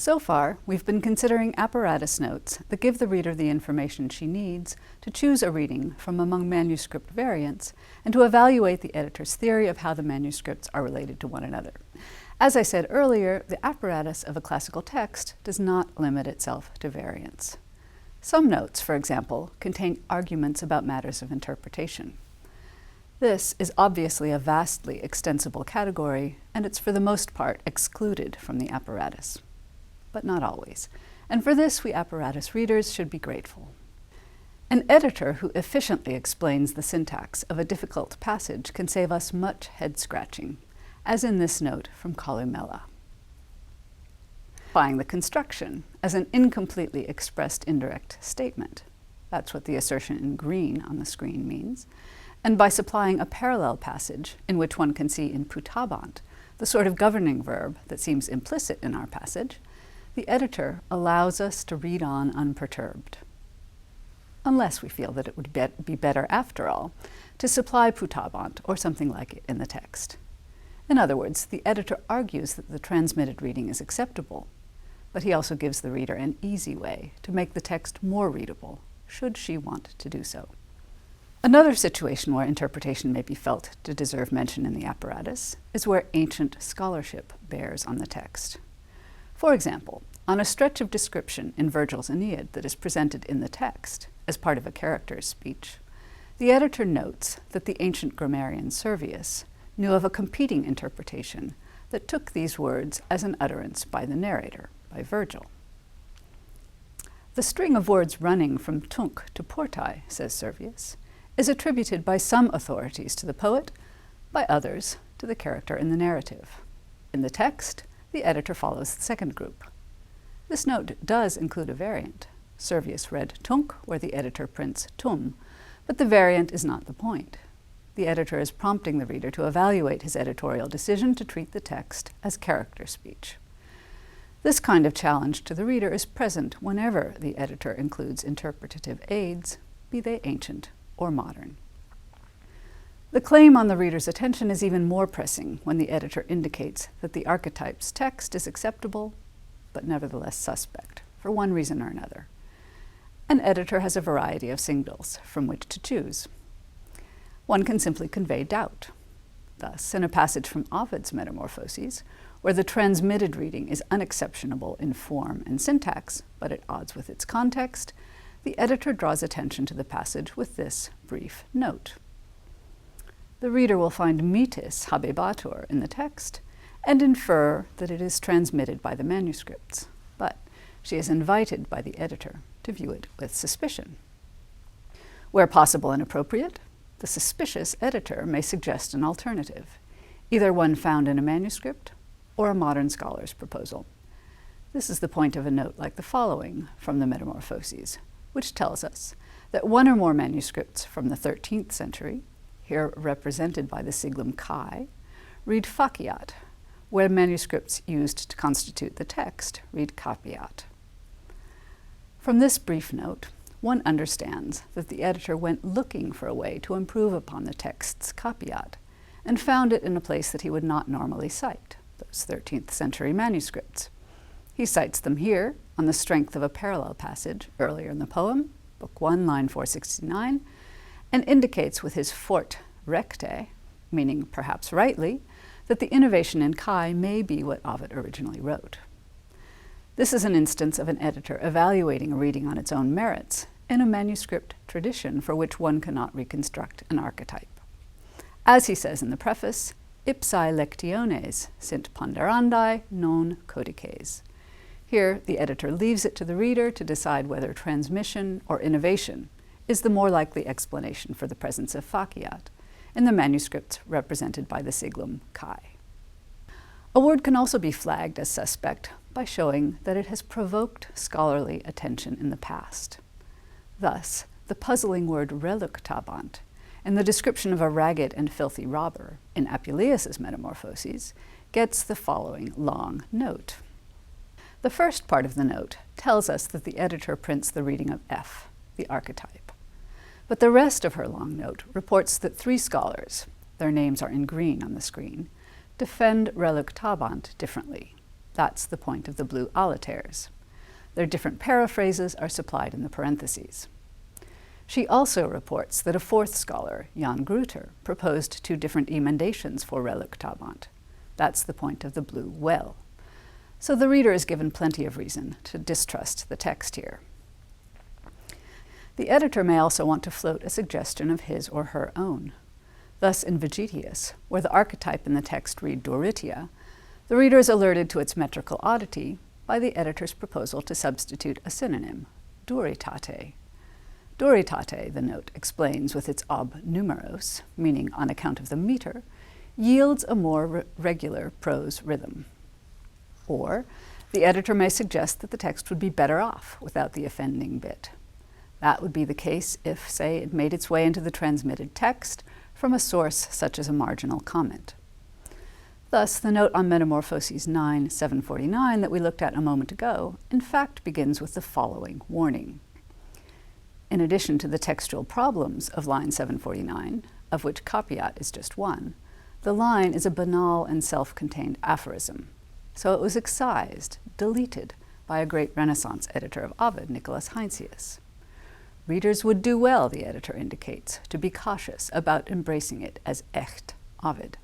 So far, we've been considering apparatus notes that give the reader the information she needs to choose a reading from among manuscript variants and to evaluate the editor's theory of how the manuscripts are related to one another. As I said earlier, the apparatus of a classical text does not limit itself to variants. Some notes, for example, contain arguments about matters of interpretation. This is obviously a vastly extensible category, and it's for the most part excluded from the apparatus. But not always, and for this we apparatus readers should be grateful. An editor who efficiently explains the syntax of a difficult passage can save us much head-scratching, as in this note from Columella. Applying the construction as an incompletely expressed indirect statement. That's what the assertion in green on the screen means. And by supplying a parallel passage in which one can see in putabant, the sort of governing verb that seems implicit in our passage, the editor allows us to read on unperturbed. Unless we feel that it would be better, after all, to supply putabant or something like it in the text. In other words, the editor argues that the transmitted reading is acceptable, but he also gives the reader an easy way to make the text more readable, should she want to do so. Another situation where interpretation may be felt to deserve mention in the apparatus is where ancient scholarship bears on the text. For example, on a stretch of description in Virgil's Aeneid that is presented in the text as part of a character's speech, the editor notes that the ancient grammarian Servius knew of a competing interpretation that took these words as an utterance by the narrator, by Virgil. The string of words running from tunc to portai, says Servius, is attributed by some authorities to the poet, by others to the character in the narrative. In the text, the editor follows the second group. This note does include a variant. Servius read tunc, where the editor prints tum, but the variant is not the point. The editor is prompting the reader to evaluate his editorial decision to treat the text as character speech. This kind of challenge to the reader is present whenever the editor includes interpretative aids, be they ancient or modern. The claim on the reader's attention is even more pressing when the editor indicates that the archetype's text is acceptable, but nevertheless suspect, for one reason or another. An editor has a variety of signals from which to choose. One can simply convey doubt. Thus, in a passage from Ovid's Metamorphoses, where the transmitted reading is unexceptionable in form and syntax, but at odds with its context, the editor draws attention to the passage with this brief note. The reader will find mitis habebatur in the text and infer that it is transmitted by the manuscripts, but she is invited by the editor to view it with suspicion. Where possible and appropriate, the suspicious editor may suggest an alternative, either one found in a manuscript or a modern scholar's proposal. This is the point of a note like the following from the Metamorphoses, which tells us that one or more manuscripts from the 13th century, here represented by the siglum chi, read faciat, where manuscripts used to constitute the text read capiat. From this brief note, one understands that the editor went looking for a way to improve upon the text's capiat and found it in a place that he would not normally cite, those 13th century manuscripts. He cites them here on the strength of a parallel passage earlier in the poem, Book 1, line 469, and indicates with his fort recte, meaning perhaps rightly, that the innovation in chi may be what Ovid originally wrote. This is an instance of an editor evaluating a reading on its own merits in a manuscript tradition for which one cannot reconstruct an archetype. As he says in the preface, ipsae lectiones sint ponderandi non codices. Here, the editor leaves it to the reader to decide whether transmission or innovation is the more likely explanation for the presence of faciat in the manuscripts represented by the siglum chi. A word can also be flagged as suspect by showing that it has provoked scholarly attention in the past. Thus, the puzzling word reluctabant in the description of a ragged and filthy robber in Apuleius's Metamorphoses gets the following long note. The first part of the note tells us that the editor prints the reading of F, the archetype. But the rest of her long note reports that 3 scholars, their names are in green on the screen, defend reluctabant differently. That's the point of the blue alitaires. Their different paraphrases are supplied in the parentheses. She also reports that a fourth scholar, Jan Gruter, proposed 2 different emendations for reluctabant. That's the point of the blue well. So the reader is given plenty of reason to distrust the text here. The editor may also want to float a suggestion of his or her own. Thus, in Vegetius, where the archetype in the text read Doritia, the reader is alerted to its metrical oddity by the editor's proposal to substitute a synonym, duritate. Duritate, the note explains with its ob numeros, meaning on account of the meter, yields a more regular prose rhythm. Or the editor may suggest that the text would be better off without the offending bit. That would be the case if, say, it made its way into the transmitted text from a source such as a marginal comment. Thus, the note on Metamorphoses 9, 749 that we looked at a moment ago, in fact begins with the following warning. In addition to the textual problems of line 749, of which capiat is just one, the line is a banal and self-contained aphorism. So it was excised, deleted, by a great Renaissance editor of Ovid, Nicholas Heinsius. Readers would do well, the editor indicates, to be cautious about embracing it as echt Ovid.